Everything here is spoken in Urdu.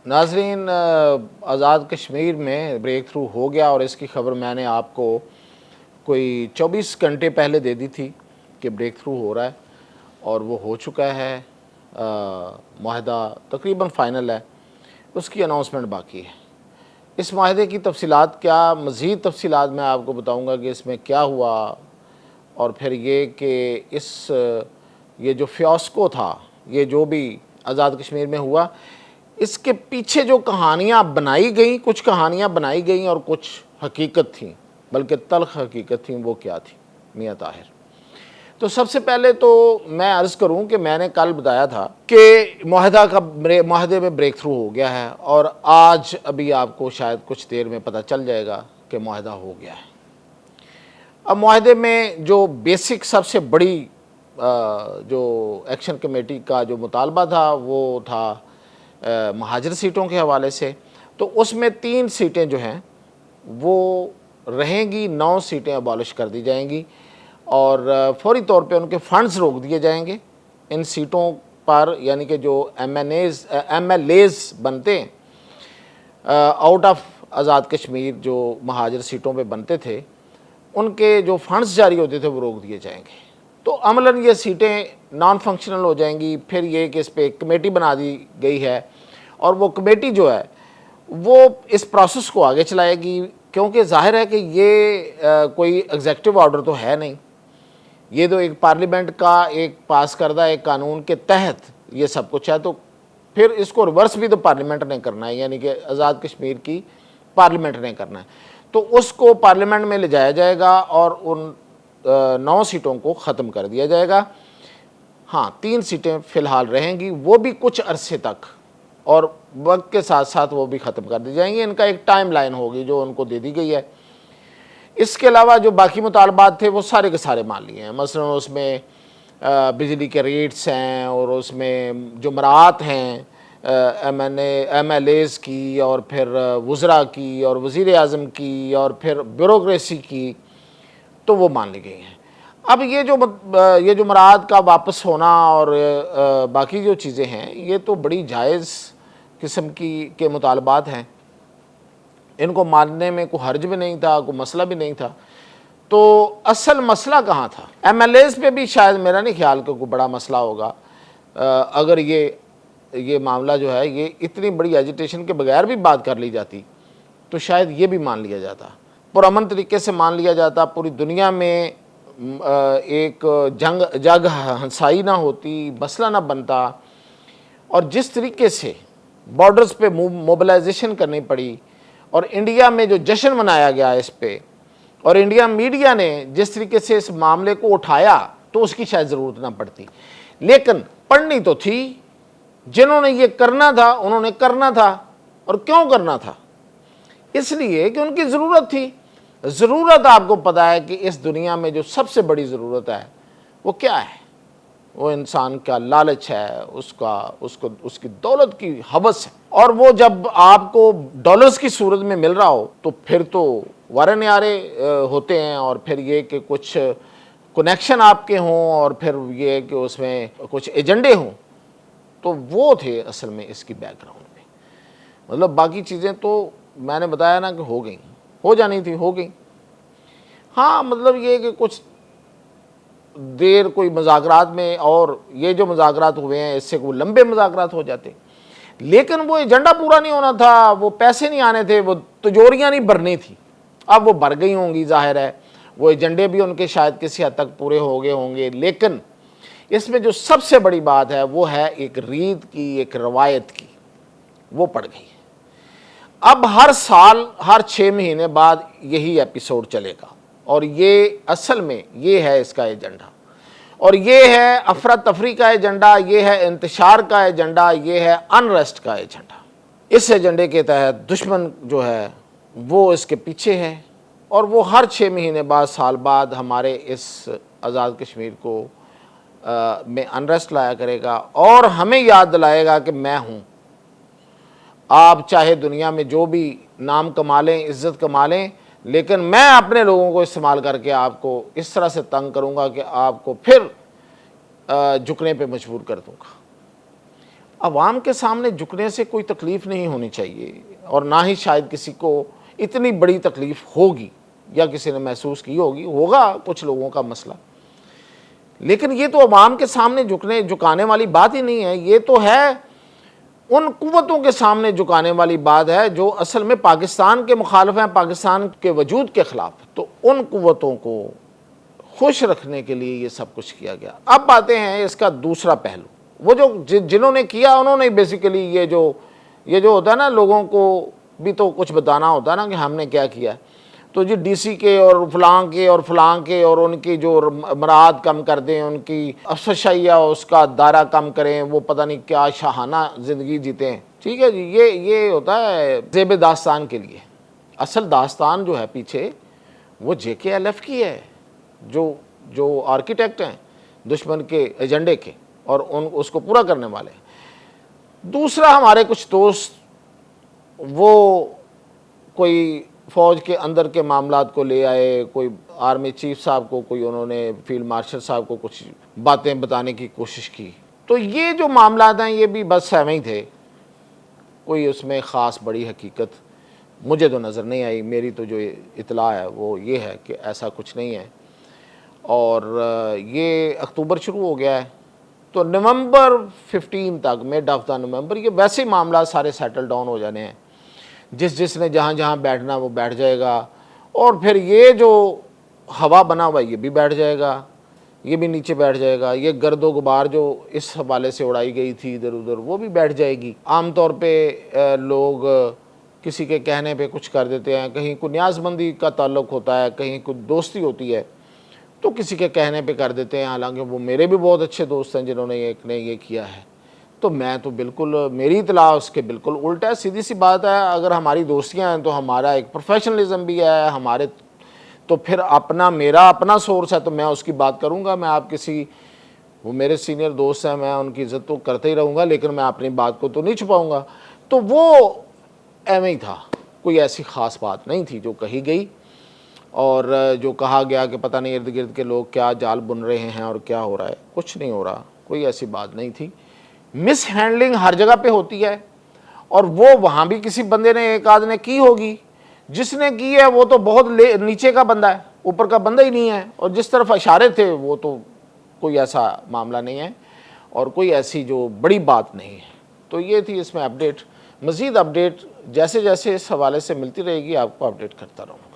ناظرین، آزاد کشمیر میں بریک تھرو ہو گیا اور اس کی خبر میں نے آپ کو کوئی 24 گھنٹے پہلے دے دی تھی کہ بریک تھرو ہو رہا ہے اور وہ ہو چکا ہے۔ معاہدہ تقریباً فائنل ہے، اس کی اناؤنسمنٹ باقی ہے۔ اس معاہدے کی تفصیلات کیا، مزید تفصیلات میں آپ کو بتاؤں گا کہ اس میں کیا ہوا، اور پھر یہ کہ یہ جو فیاسکو تھا، یہ جو بھی آزاد کشمیر میں ہوا، اس کے پیچھے جو کہانیاں بنائی گئیں، کچھ کہانیاں بنائی گئیں اور کچھ حقیقت تھیں، بلکہ تلخ حقیقت تھیں، وہ کیا تھی میاں طاہر۔ تو سب سے پہلے تو میں عرض کروں کہ میں نے کل بتایا تھا کہ معاہدے میں بریک تھرو ہو گیا ہے، اور آج ابھی آپ کو شاید کچھ دیر میں پتہ چل جائے گا کہ معاہدہ ہو گیا ہے۔ اب معاہدے میں جو بیسک سب سے بڑی جو ایکشن کمیٹی کا جو مطالبہ تھا وہ تھا مہاجر سیٹوں کے حوالے سے۔ تو اس میں 3 سیٹیں جو ہیں وہ رہیں گی، 9 سیٹیں ابالش کر دی جائیں گی، اور فوری طور پہ ان کے فنڈز روک دیے جائیں گے ان سیٹوں پر، یعنی کہ جو ایم ایل ایز بنتے ہیں آؤٹ آف آزاد کشمیر، جو مہاجر سیٹوں پہ بنتے تھے، ان کے جو فنڈز جاری ہوتے تھے وہ روک دیے جائیں گے۔ تو عملاً یہ سیٹیں نان فنکشنل ہو جائیں گی۔ پھر یہ کہ اس پہ ایک کمیٹی بنا دی گئی ہے، اور وہ کمیٹی جو ہے وہ اس پروسیس کو آگے چلائے گی، کیونکہ ظاہر ہے کہ یہ کوئی ایگزیکٹو آرڈر تو ہے نہیں، یہ تو ایک پارلیمنٹ کا ایک پاس کردہ ایک قانون کے تحت یہ سب کچھ ہے۔ تو پھر اس کو ریورس بھی تو پارلیمنٹ نے کرنا ہے، یعنی کہ آزاد کشمیر کی پارلیمنٹ نے کرنا ہے۔ تو اس کو پارلیمنٹ میں لے جایا جائے گا اور ان 9 سیٹوں کو ختم کر دیا جائے گا۔ ہاں، 3 سیٹیں فی الحال رہیں گی، وہ بھی کچھ عرصے تک، اور وقت کے ساتھ ساتھ وہ بھی ختم کر دی جائیں گی۔ ان کا ایک ٹائم لائن ہوگی جو ان کو دے دی گئی ہے۔ اس کے علاوہ جو باقی مطالبات تھے وہ سارے کے سارے مان لیے ہیں۔ مثلا اس میں بجلی کے ریٹس ہیں، اور اس میں جو مراعات ہیں ایم ایل ایز کی، اور پھر وزراء کی، اور وزیر اعظم کی، اور پھر بیوروکریسی کی، تو وہ مان لی گئی ہیں۔ اب یہ جو مراعات کا واپس ہونا اور باقی جو چیزیں ہیں، یہ تو بڑی جائز قسم کے مطالبات ہیں، ان کو ماننے میں کوئی حرج بھی نہیں تھا، کوئی مسئلہ بھی نہیں تھا۔ تو اصل مسئلہ کہاں تھا؟ ایم ایل ایز پہ بھی شاید میرا نہیں خیال کہ کوئی بڑا مسئلہ ہوگا۔ اگر یہ معاملہ جو ہے یہ اتنی بڑی ایجیٹیشن کے بغیر بھی بات کر لی جاتی تو شاید یہ بھی مان لیا جاتا، پرامن طریقے سے مان لیا جاتا، پوری دنیا میں ایک جگ ہنسائی نہ ہوتی، مسئلہ نہ بنتا، اور جس طریقے سے بارڈرز پہ موبلائزیشن کرنی پڑی، اور انڈیا میں جو جشن منایا گیا اس پہ، اور انڈیا میڈیا نے جس طریقے سے اس معاملے کو اٹھایا، تو اس کی شاید ضرورت نہ پڑتی۔ لیکن پڑھنی تو تھی، جنہوں نے یہ کرنا تھا انہوں نے کرنا تھا۔ اور کیوں کرنا تھا؟ اس لیے کہ ان کی ضرورت تھی۔ ضرورت آپ کو پتہ ہے کہ اس دنیا میں جو سب سے بڑی ضرورت ہے وہ کیا ہے؟ وہ انسان کا لالچ ہے، اس کی دولت کی ہوس ہے، اور وہ جب آپ کو ڈالرز کی صورت میں مل رہا ہو تو پھر تو وارے نیارے ہوتے ہیں، اور پھر یہ کہ کچھ کنیکشن آپ کے ہوں، اور پھر یہ کہ اس میں کچھ ایجنڈے ہوں۔ تو وہ تھے اصل میں اس کی بیک گراؤنڈ میں۔ مطلب باقی چیزیں تو میں نے بتایا نا کہ ہو گئیں، ہو جانی تھی، ہو گئیں۔ ہاں، مطلب یہ کہ کچھ دیر کوئی مذاکرات میں، اور یہ جو مذاکرات ہوئے ہیں اس سے کوئی لمبے مذاکرات ہو جاتے، لیکن وہ ایجنڈا پورا نہیں ہونا تھا، وہ پیسے نہیں آنے تھے، وہ تجوریاں نہیں بھرنی تھی۔ اب وہ بھر گئی ہوں گی، ظاہر ہے وہ ایجنڈے بھی ان کے شاید کسی حد تک پورے ہو گئے ہوں گے، لیکن اس میں جو سب سے بڑی بات ہے وہ ہے ایک ریت کی، ایک روایت کی، وہ پڑ گئی۔ اب ہر سال، ہر 6 مہینے بعد یہی ایپیسوڈ چلے گا، اور یہ اصل میں یہ ہے اس کا ایجنڈا، اور یہ ہے افراتفری کا ایجنڈا، یہ ہے انتشار کا ایجنڈا، یہ ہے انریسٹ کا ایجنڈا۔ اس ایجنڈے کے تحت دشمن جو ہے وہ اس کے پیچھے ہے، اور وہ ہر 6 مہینے بعد، سال بعد ہمارے اس آزاد کشمیر کو میں انریسٹ لایا کرے گا، اور ہمیں یاد دلائے گا کہ میں ہوں۔ آپ چاہے دنیا میں جو بھی نام کما لیں، عزت کما لیں، لیکن میں اپنے لوگوں کو استعمال کر کے آپ کو اس طرح سے تنگ کروں گا کہ آپ کو پھر جھکنے پہ مجبور کر دوں گا۔ عوام کے سامنے جھکنے سے کوئی تکلیف نہیں ہونی چاہیے، اور نہ ہی شاید کسی کو اتنی بڑی تکلیف ہوگی یا کسی نے محسوس کی ہوگی، ہوگا کچھ لوگوں کا مسئلہ، لیکن یہ تو عوام کے سامنے جھکانے والی بات ہی نہیں ہے، یہ تو ہے ان قوتوں کے سامنے جھکانے والی بات ہے جو اصل میں پاکستان کے مخالف ہیں، پاکستان کے وجود کے خلاف۔ تو ان قوتوں کو خوش رکھنے کے لیے یہ سب کچھ کیا گیا۔ اب آتے ہیں اس کا دوسرا پہلو، وہ جو جنہوں نے کیا انہوں نے بیسیکلی یہ جو ہوتا ہے نا، لوگوں کو بھی تو کچھ بتانا ہوتا ہے نا کہ ہم نے کیا کیا ہے، تو جی ڈی سی کے اور فلاں کے اور ان کی جو مراد کم کر دیں، ان کی افسرشاہیہ اس کا دائرہ کم کریں، وہ پتہ نہیں کیا شاہانہ زندگی جیتے ہیں، ٹھیک ہے جی، یہ ہوتا ہے زیب داستان کے لیے۔ اصل داستان جو ہے پیچھے وہ JKLF کی ہے، جو آرکیٹیکٹ ہیں دشمن کے ایجنڈے کے اور اس کو پورا کرنے والے ہیں۔ دوسرا، ہمارے کچھ دوست وہ کوئی فوج کے اندر کے معاملات کو لے آئے، کوئی آرمی چیف صاحب کو، کوئی انہوں نے فیلڈ مارشل صاحب کو کچھ باتیں بتانے کی کوشش کی، تو یہ جو معاملات ہیں یہ بھی بس ایویں ہی تھے، کوئی اس میں خاص بڑی حقیقت مجھے تو نظر نہیں آئی۔ میری تو جو اطلاع ہے وہ یہ ہے کہ ایسا کچھ نہیں ہے، اور یہ اکتوبر شروع ہو گیا ہے، تو نومبر 15 تک، مڈ آف دا نومبر، یہ ویسے ہی معاملات سارے سیٹل ڈاؤن ہو جانے ہیں، جس نے جہاں بیٹھنا وہ بیٹھ جائے گا، اور پھر یہ جو ہوا بنا ہوا یہ بھی بیٹھ جائے گا، یہ بھی نیچے بیٹھ جائے گا، یہ گرد و غبار جو اس حوالے سے اڑائی گئی تھی ادھر ادھر وہ بھی بیٹھ جائے گی۔ عام طور پہ لوگ کسی کے کہنے پہ کچھ کر دیتے ہیں، کہیں کوئی نیاز مندی کا تعلق ہوتا ہے، کہیں کوئی دوستی ہوتی ہے تو کسی کے کہنے پہ کر دیتے ہیں، حالانکہ وہ میرے بھی بہت اچھے دوست ہیں جنہوں نے یہ کیا ہے، تو میں تو بالکل، میری اطلاع اس کے بالکل الٹا ہے۔ سیدھی سی بات ہے، اگر ہماری دوستیاں ہیں تو ہمارا ایک پروفیشنلزم بھی ہے ہمارے، تو پھر میرا اپنا سورس ہے تو میں اس کی بات کروں گا۔ میں وہ میرے سینئر دوست ہیں، میں ان کی عزت تو کرتے ہی رہوں گا، لیکن میں اپنی بات کو تو نہیں چھپاؤں گا۔ تو وہ ایویں ہی تھا، کوئی ایسی خاص بات نہیں تھی جو کہی گئی، اور جو کہا گیا کہ پتہ نہیں ارد گرد کے لوگ کیا جال بن رہے ہیں اور کیا ہو رہا ہے، کچھ نہیں ہو رہا، کوئی ایسی بات نہیں تھی۔ مس ہینڈلنگ ہر جگہ پہ ہوتی ہے، اور وہ وہاں بھی کسی بندے نے ایک آدھ نے کی ہوگی، جس نے کی ہے وہ تو بہت نیچے کا بندہ ہے، اوپر کا بندہ ہی نہیں ہے، اور جس طرف اشارے تھے وہ تو کوئی ایسا معاملہ نہیں ہے اور کوئی ایسی جو بڑی بات نہیں ہے۔ تو یہ تھی اس میں اپڈیٹ، مزید اپڈیٹ جیسے جیسے اس حوالے سے ملتی رہے گی آپ کو اپڈیٹ کرتا رہوں۔